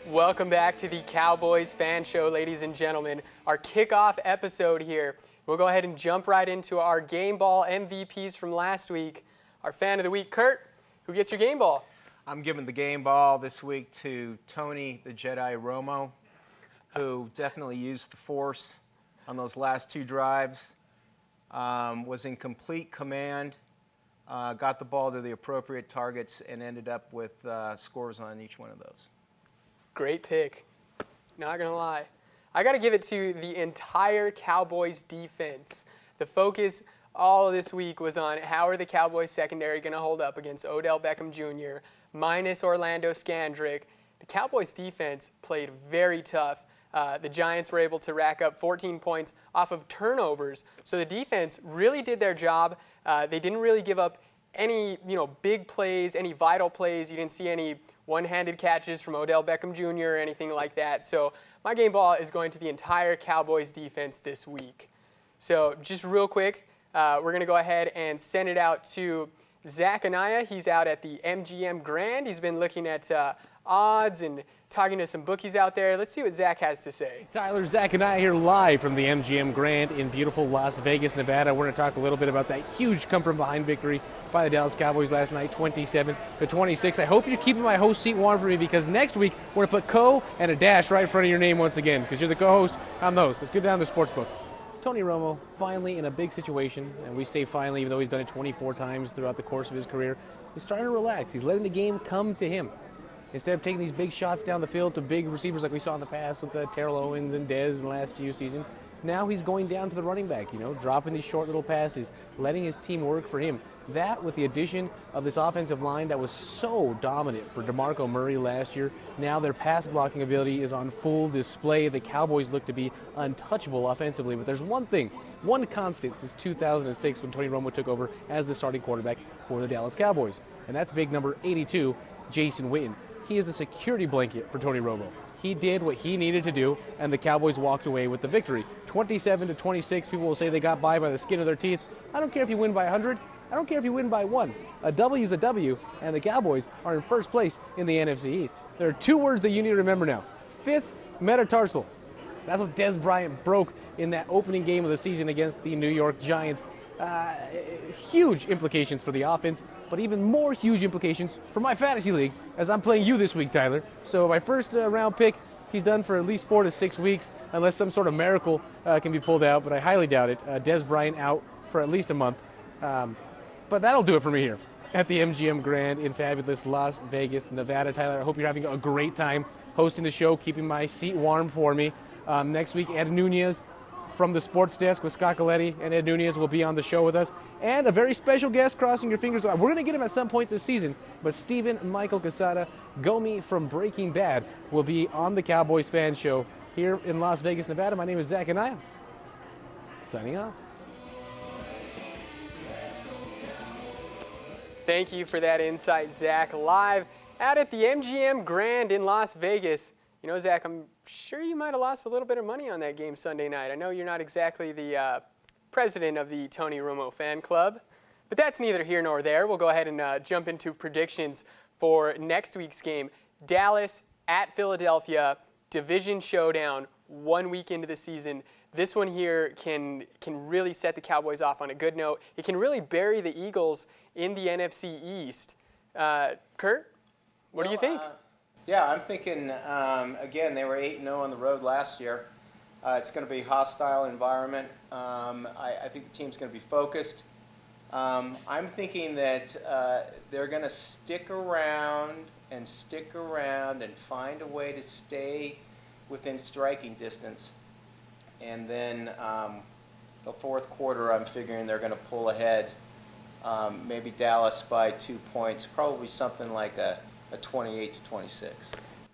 Welcome back to the Cowboys Fan Show, ladies and gentlemen. Our kickoff episode here. We'll go ahead and jump right into our Game Ball MVPs from last week. Our Fan of the Week, Kurt, who gets your Game Ball? I'm giving the Game Ball this week to Tony the Jedi Romo, who definitely used the force on those last two drives, was in complete command, got the ball to the appropriate targets, and ended up with scores on each one of those. Great pick. Not going to lie. I got to give it to the entire Cowboys defense. The focus all this week was on how are the Cowboys secondary going to hold up against Odell Beckham Jr. minus Orlando Scandrick. The Cowboys defense played very tough. The Giants were able to rack up 14 points off of turnovers. So the defense really did their job. They didn't really give up any, big plays, any vital plays. You didn't see any one-handed catches from Odell Beckham Jr. or anything like that. So my Game Ball is going to the entire Cowboys defense this week. So just real quick, we're going to go ahead and send it out to Zach Anaya. He's out at the MGM Grand. He's been looking at odds and talking to some bookies out there. Let's see what Zach has to say. Tyler, Zach and I here live from the MGM Grand in beautiful Las Vegas, Nevada. We're going to talk a little bit about that huge come-from-behind victory by the Dallas Cowboys last night, 27-26. I hope you're keeping my host seat warm for me because next week we're going to put Co and a dash right in front of your name once again because you're the co-host, I'm the host. Let's get down to the sportsbook. Tony Romo finally in a big situation, and we say finally even though he's done it 24 times throughout the course of his career. He's starting to relax. He's letting the game come to him. Instead of taking these big shots down the field to big receivers like we saw in the past with Terrell Owens and Dez in the last few seasons, now he's going down to the running back, dropping these short little passes, letting his team work for him. That with the addition of this offensive line that was so dominant for DeMarco Murray last year, now their pass blocking ability is on full display. The Cowboys look to be untouchable offensively, but there's one constant since 2006 when Tony Romo took over as the starting quarterback for the Dallas Cowboys, and that's big number 82, Jason Witten. He is the security blanket for Tony Romo. He did what he needed to do, and the Cowboys walked away with the victory. 27-26, people will say they got by the skin of their teeth. I don't care if you win by 100. I don't care if you win by 1. A W is a W, and the Cowboys are in first place in the NFC East. There are two words that you need to remember now. Fifth metatarsal. That's what Dez Bryant broke in that opening game of the season against the New York Giants. Huge implications for the offense, but even more huge implications for my fantasy league as I'm playing you this week, Tyler. So my first round pick, he's done for at least 4 to 6 weeks, unless some sort of miracle can be pulled out, but I highly doubt it. Dez Bryant out for at least a month. But that'll do it for me here at the MGM Grand in fabulous Las Vegas, Nevada. Tyler, I hope you're having a great time hosting the show, keeping my seat warm for me. Next week, Ed Nunez from the sports desk with Scott Galletti and Ed Nunez will be on the show with us. And a very special guest, crossing your fingers. We're going to get him at some point this season, but Stephen Michael Quesada, Gomi from Breaking Bad, will be on the Cowboys Fan Show here in Las Vegas, Nevada. My name is Zach Anaya. Signing off. Thank you for that insight, Zach. Live out at the MGM Grand in Las Vegas. Zach, I'm sure you might have lost a little bit of money on that game Sunday night. I know you're not exactly the president of the Tony Romo fan club, but that's neither here nor there. We'll go ahead and jump into predictions for next week's game. Dallas at Philadelphia, division showdown, 1 week into the season. This one here can really set the Cowboys off on a good note. It can really bury the Eagles in the NFC East. Kurt, what do you think? Yeah, I'm thinking, again, they were 8-0 on the road last year. It's going to be a hostile environment. I think the team's going to be focused. I'm thinking that they're going to stick around and find a way to stay within striking distance. And then the fourth quarter, I'm figuring they're going to pull ahead, maybe Dallas by 2 points, probably something like a 28-26.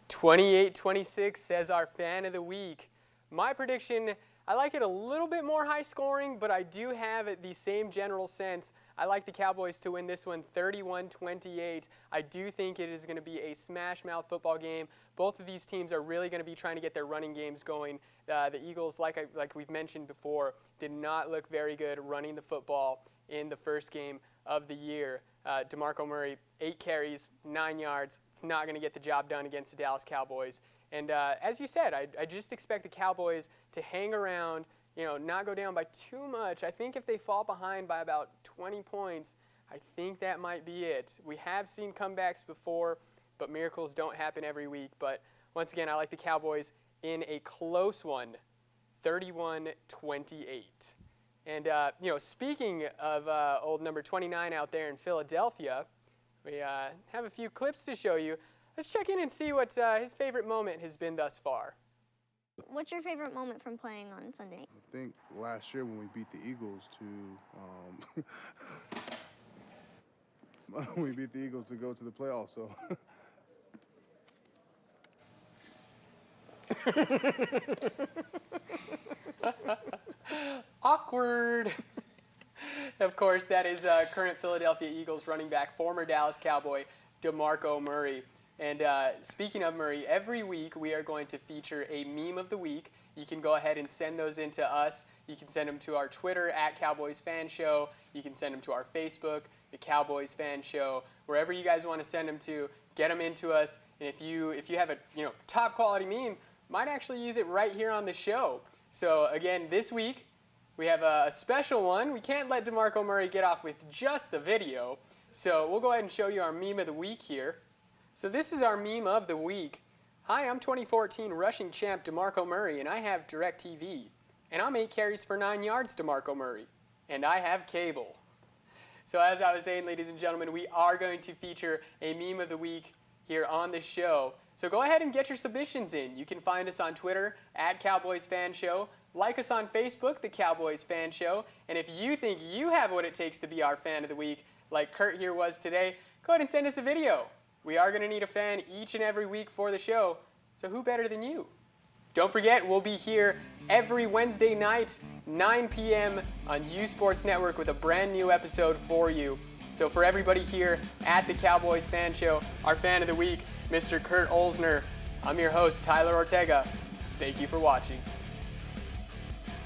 28-26 says our fan of the week. My prediction, I like it a little bit more high scoring, but I do have the same general sense. I like the Cowboys to win this one 31-28. I do think it is going to be a smash-mouth football game. Both of these teams are really going to be trying to get their running games going. The Eagles, like we've mentioned before, did not look very good running the football in the first game of the year. DeMarco Murray, 8 carries, 9 yards. It's not going to get the job done against the Dallas Cowboys. And as you said, I just expect the Cowboys to hang around, not go down by too much. I think if they fall behind by about 20 points, I think that might be it. We have seen comebacks before, but miracles don't happen every week. But once again, I like the Cowboys in a close one, 31-28. And, speaking of old number 29 out there in Philadelphia, we have a few clips to show you. Let's check in and see what his favorite moment has been thus far. What's your favorite moment from playing on Sunday night? I think last year when we beat the Eagles to go to the playoffs. So Awkward. Of course, that is current Philadelphia Eagles running back, former Dallas Cowboy, DeMarco Murray. And speaking of Murray, every week we are going to feature a meme of the week. You can go ahead and send those in to us. You can send them to our Twitter @CowboysFanShow. You can send them to our Facebook, the Cowboys Fan Show. Wherever you guys want to send them to, get them into us. And if you have a top quality meme, might actually use it right here on the show. So again, this week we have a special one. We can't let DeMarco Murray get off with just the video. So we'll go ahead and show you our meme of the week here. So this is our meme of the week. Hi, I'm 2014 rushing champ DeMarco Murray, and I have DirecTV. And I'm 8 carries for 9 yards, DeMarco Murray. And I have cable. So as I was saying, ladies and gentlemen, we are going to feature a meme of the week here on the show. So go ahead and get your submissions in. You can find us on Twitter @CowboysFanShow. Like us on Facebook, the Cowboys Fan Show. And if you think you have what it takes to be our fan of the week, like Kurt here was today, go ahead and send us a video. We are going to need a fan each and every week for the show, so who better than you? Don't forget, we'll be here every Wednesday night, 9 p.m. on U Sports Network with a brand new episode for you. So for everybody here at the Cowboys Fan Show, our fan of the week, Mr. Kurt Olsner, I'm your host, Tyler Ortega. Thank you for watching.